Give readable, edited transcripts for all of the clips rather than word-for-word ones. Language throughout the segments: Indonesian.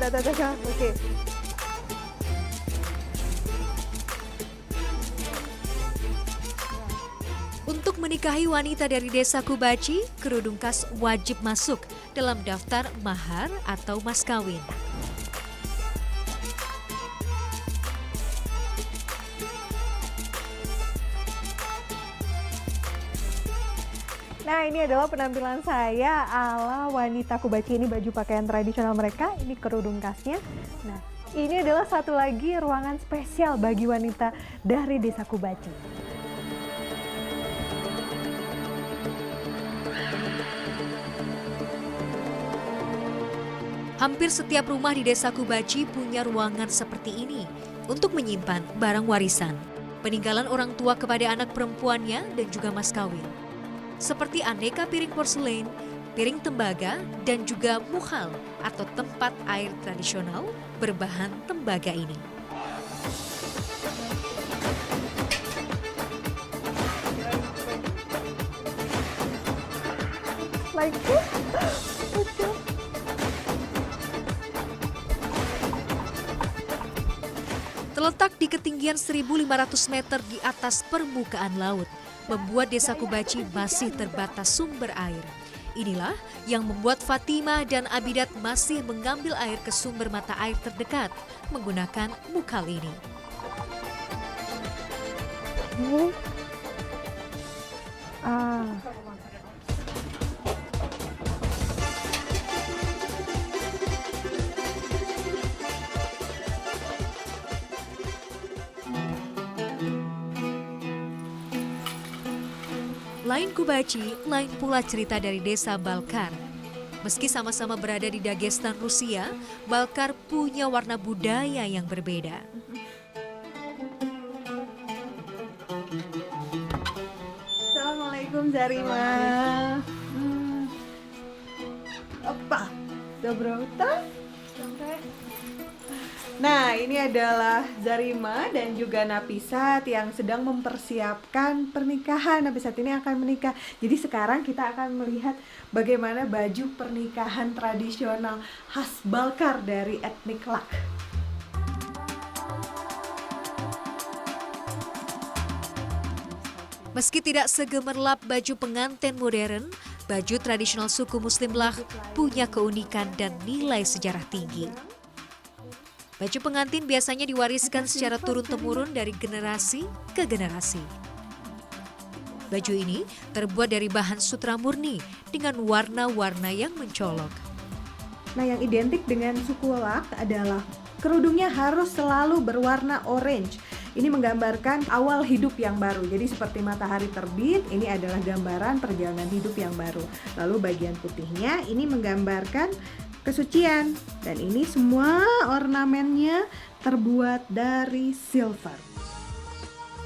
Oke. Untuk menikahi wanita dari desa Kubaci, kerudung khas wajib masuk dalam daftar mahar atau mas kawin. Nah, ini adalah penampilan saya ala wanita Kubaci. Ini baju pakaian tradisional mereka, ini kerudung khasnya. Nah, ini adalah satu lagi ruangan spesial bagi wanita dari desa Kubaci. Hampir setiap rumah di desa Kubaci punya ruangan seperti ini untuk menyimpan barang warisan, peninggalan orang tua kepada anak perempuannya dan juga mas kawin. Seperti aneka piring porselen, piring tembaga, dan juga muhal atau tempat air tradisional berbahan tembaga ini. Like Terletak di ketinggian 1.500 meter di atas permukaan laut, membuat desa Kubaci masih terbatas sumber air. Inilah yang membuat Fatimah dan Abidat masih mengambil air ke sumber mata air terdekat menggunakan mukal ini. Lain Kubaci, lain pula cerita dari desa Balkar. Meski sama-sama berada di Dagestan, Rusia, Balkar punya warna budaya yang berbeda. Assalamualaikum Zarima. Apa? Dobro utang? Nah, ini adalah Zarima dan juga Napisat yang sedang mempersiapkan pernikahan. Napisat ini akan menikah. Jadi sekarang kita akan melihat bagaimana baju pernikahan tradisional khas Balkar dari etnik Lak. Meski tidak segemerlap baju pengantin modern, baju tradisional suku Muslim Lak punya keunikan dan nilai sejarah tinggi. Baju pengantin biasanya diwariskan secara turun-temurun dari generasi ke generasi. Baju ini terbuat dari bahan sutra murni dengan warna-warna yang mencolok. Nah, yang identik dengan suku Lak adalah kerudungnya harus selalu berwarna orange. Ini menggambarkan awal hidup yang baru. Jadi seperti matahari terbit, ini adalah gambaran perjalanan hidup yang baru. Lalu bagian putihnya ini menggambarkan kesucian, dan ini semua ornamennya terbuat dari silver.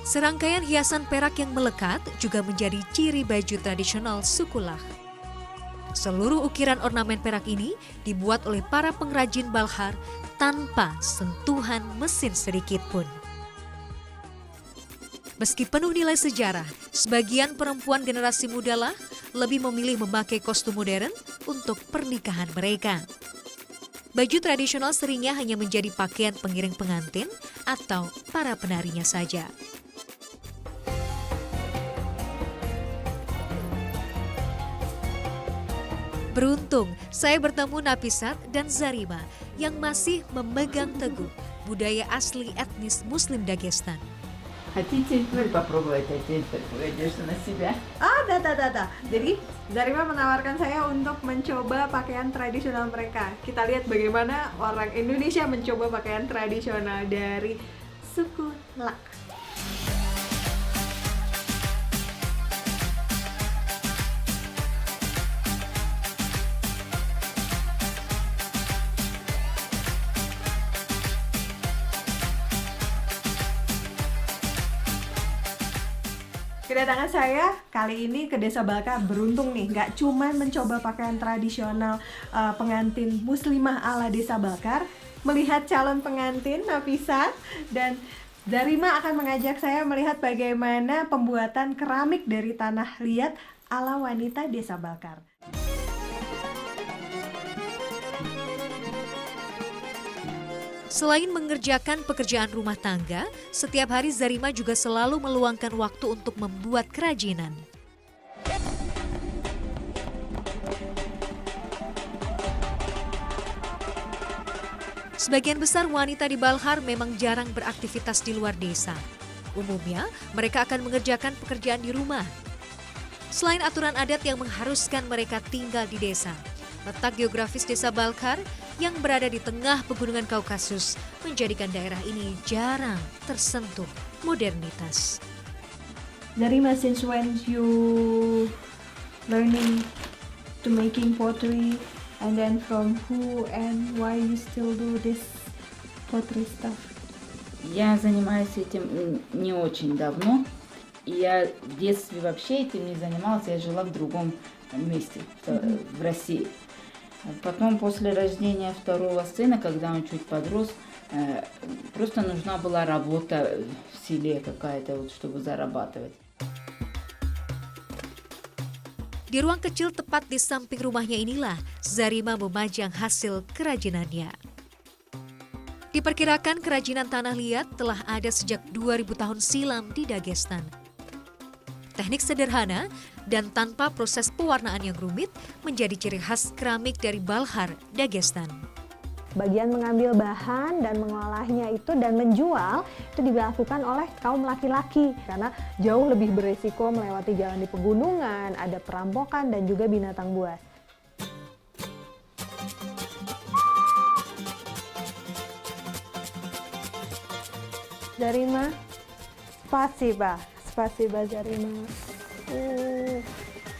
Serangkaian hiasan perak yang melekat juga menjadi ciri baju tradisional suku Lak. Seluruh ukiran ornamen perak ini dibuat oleh para pengrajin Balkar tanpa sentuhan mesin sedikit pun. Meski penuh nilai sejarah, sebagian perempuan generasi muda Lak lebih memilih memakai kostum modern untuk pernikahan mereka. Baju tradisional seringnya hanya menjadi pakaian pengiring pengantin atau para penarinya saja. Beruntung, saya bertemu Napisat dan Zarima yang masih memegang teguh budaya asli etnis Muslim Dagestan. Хотите вы попробовать одежду на себя? Да. Jadi Zarima menawarkan saya untuk mencoba pakaian tradisional mereka. Kita lihat bagaimana orang Indonesia mencoba pakaian tradisional dari suku Lak. Kedatangan saya kali ini ke Desa Balkar beruntung nih, nggak cuma mencoba pakaian tradisional pengantin muslimah ala Desa Balkar, melihat calon pengantin Napisat, dan Zarima akan mengajak saya melihat bagaimana pembuatan keramik dari tanah liat ala wanita Desa Balkar. Selain mengerjakan pekerjaan rumah tangga, setiap hari Zarima juga selalu meluangkan waktu untuk membuat kerajinan. Sebagian besar wanita di Balkhar memang jarang beraktivitas di luar desa. Umumnya, mereka akan mengerjakan pekerjaan di rumah. Selain aturan adat yang mengharuskan mereka tinggal di desa, letak geografis desa Balkhar yang berada di tengah pegunungan Kaukasus menjadikan daerah ini jarang tersentuh modernitas. Zarima, since when you learning to making pottery, and then from who and why you still do this pottery stuff? Я занимаюсь этим не очень давно. Я в детстве вообще этим не занималась, я жила в другом месте, в России. Потом, после рождения второго сына, когда он чуть подрос, просто нужна была работа в селе какая-то, вот, чтобы зарабатывать. Di ruang kecil tepat di samping rumahnya inilah Zarima memajang hasil kerajinannya. Diperkirakan kerajinan tanah liat telah ada sejak 2000 tahun silam di Dagestan. Teknik sederhana dan tanpa proses pewarnaan yang rumit menjadi ciri khas keramik dari Balkhar, Dagestan. Bagian mengambil bahan dan mengolahnya itu dan menjual itu dilakukan oleh kaum laki-laki karena jauh lebih berisiko melewati jalan di pegunungan, ada perampokan dan juga binatang buas. Zarima, spasiba Zarima.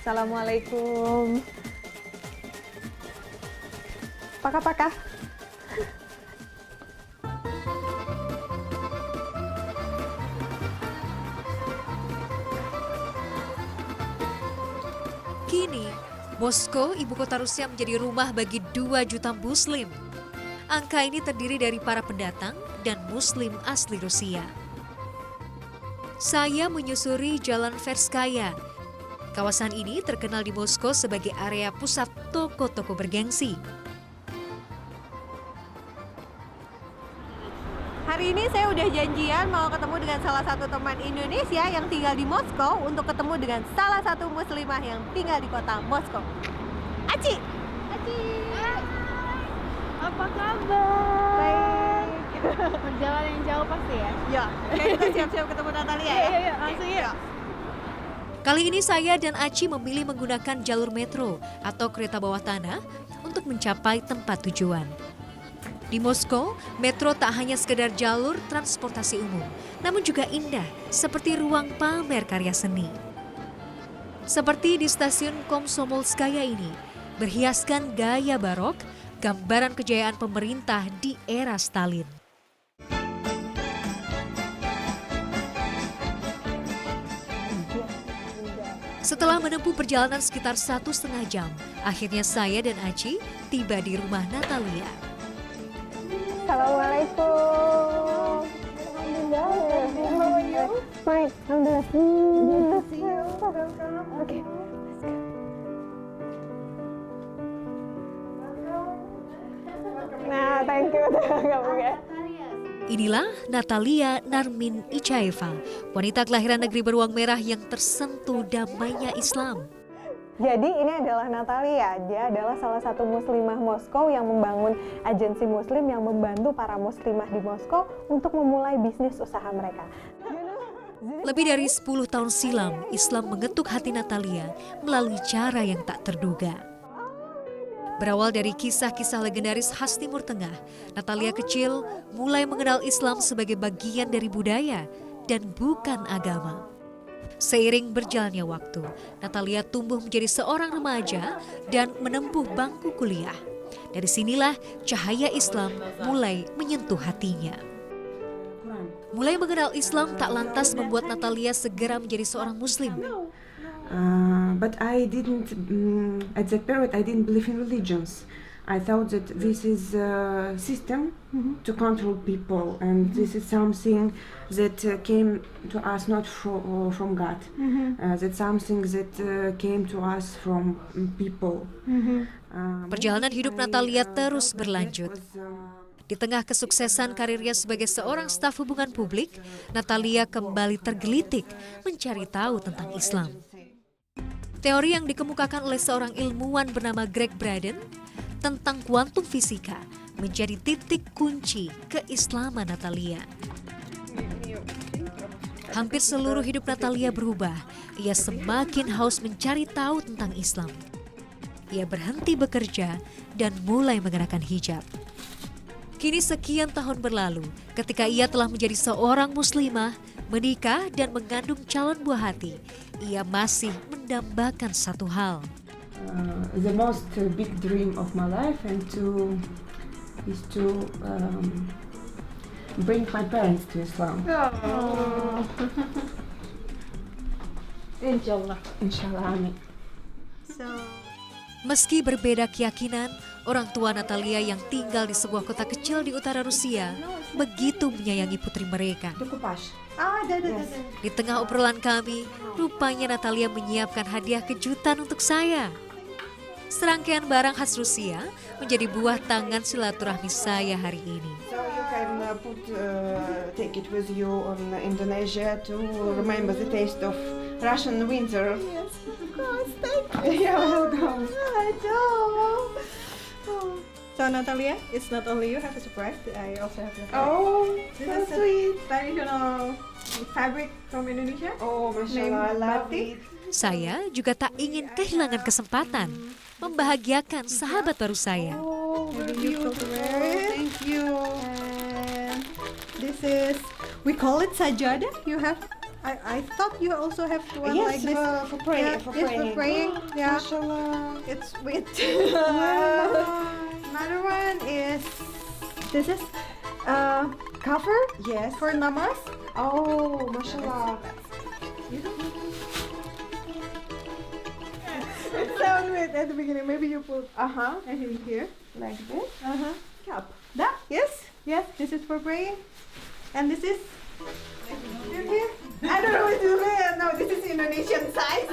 Assalamualaikum. Paka. Kini, Moskow, ibu kota Rusia menjadi rumah bagi 2 juta Muslim. Angka ini terdiri dari para pendatang dan Muslim asli Rusia. Saya menyusuri Jalan Verskaya. Kawasan ini terkenal di Moskow sebagai area pusat toko-toko bergengsi. Hari ini saya udah janjian mau ketemu dengan salah satu teman Indonesia yang tinggal di Moskow untuk ketemu dengan salah satu muslimah yang tinggal di kota Moskow. Aci! Apa kabar? Baik. Perjalanan yang jauh pasti ya? Ya, kita siap-siap ketemu Natalia ya? Iya, langsung ya. Kali ini saya dan Aci memilih menggunakan jalur metro atau kereta bawah tanah untuk mencapai tempat tujuan. Di Moskow, metro tak hanya sekedar jalur transportasi umum, namun juga indah seperti ruang pamer karya seni. Seperti di stasiun Komsomolskaya ini, berhiaskan gaya barok, gambaran kejayaan pemerintah di era Stalin. Setelah menempuh perjalanan sekitar 1,5 jam, akhirnya saya dan Aci tiba di rumah Natalia. Assalamualaikum. Alhamdulillah. Fine. Alhamdulillah. Oke. Nah, thank you. Inilah Natalia Narmin Ichaeva, wanita kelahiran negeri beruang merah yang tersentuh damainya Islam. Jadi ini adalah Natalia, dia adalah salah satu muslimah Moskow yang membangun agensi muslim yang membantu para muslimah di Moskow untuk memulai bisnis usaha mereka. Lebih dari 10 tahun silam, Islam mengetuk hati Natalia melalui cara yang tak terduga. Berawal dari kisah-kisah legendaris khas Timur Tengah, Natalia kecil mulai mengenal Islam sebagai bagian dari budaya dan bukan agama. Seiring berjalannya waktu, Natalia tumbuh menjadi seorang remaja dan menempuh bangku kuliah. Dari sinilah cahaya Islam mulai menyentuh hatinya. Mulai mengenal Islam tak lantas membuat Natalia segera menjadi seorang Muslim. But I didn't, at that period, I didn't believe in religions. I thought that this is a system to control people, and this is something that came to us not from God. That's something that came to us from people. Perjalanan hidup Natalia terus berlanjut. Di tengah kesuksesan karirnya sebagai seorang staf hubungan publik, Natalia kembali tergelitik mencari tahu tentang Islam. Teori yang dikemukakan oleh seorang ilmuwan bernama Greg Braden tentang kuantum fisika menjadi titik kunci keislaman Natalia. Hampir seluruh hidup Natalia berubah. Ia semakin haus mencari tahu tentang Islam. Ia berhenti bekerja dan mulai mengenakan hijab. Kini sekian tahun berlalu, ketika ia telah menjadi seorang muslimah, menikah dan mengandung calon buah hati, ia masih mendambakan satu hal. The most big dream of my life is to bring my parents to Islam. Inshallah. Inshallah, amin. Meski berbeda keyakinan, orang tua Natalia yang tinggal di sebuah kota kecil di utara Rusia begitu menyayangi putri mereka. Di tengah obrolan kami, rupanya Natalia menyiapkan hadiah kejutan untuk saya. Serangkaian barang khas Rusia menjadi buah tangan silaturahmi saya hari ini. So you can take it with you on Indonesia to remember the taste of Russian winter. Yes, of course. Thank you. You're welcome. So Natalia, it's not only you have a surprise. I also have a surprise. Oh, This so is a sweet. traditional fabric from Indonesia. Oh, mashallah, I Named love batik. it. Saya juga tak ingin kehilangan kesempatan membahagiakan sahabat baru saya. Oh, Maybe you could wear it. Thank you. And this is, we call it sajada. You have, I thought you also have one Yes, like this. for praying. Yeah, yes, for praying. Yeah, Mashallah. it's with. Another one is, this is cover Yes. for namaz. Oh, mashallah. It sounds weird at the beginning. Maybe you put Uh-huh. anything here. Like this. Cup. That? Yes. Yes. This is for praying, and this is here. I don't know what to say. No, this is Indonesian size.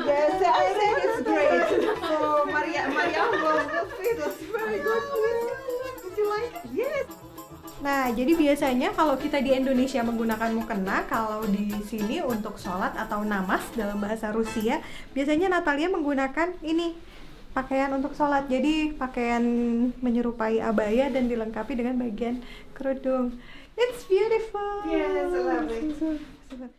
Yes, I think it's great. So Maria will fit us very good. Did you like it? Yes. Nah, jadi biasanya kalau kita di Indonesia menggunakan mukena, kalau di sini untuk sholat atau namaz dalam bahasa Rusia, biasanya Natalia menggunakan ini, pakaian untuk sholat. Jadi pakaian menyerupai abaya dan dilengkapi dengan bagian kerudung. It's beautiful. Yes, I love it. So-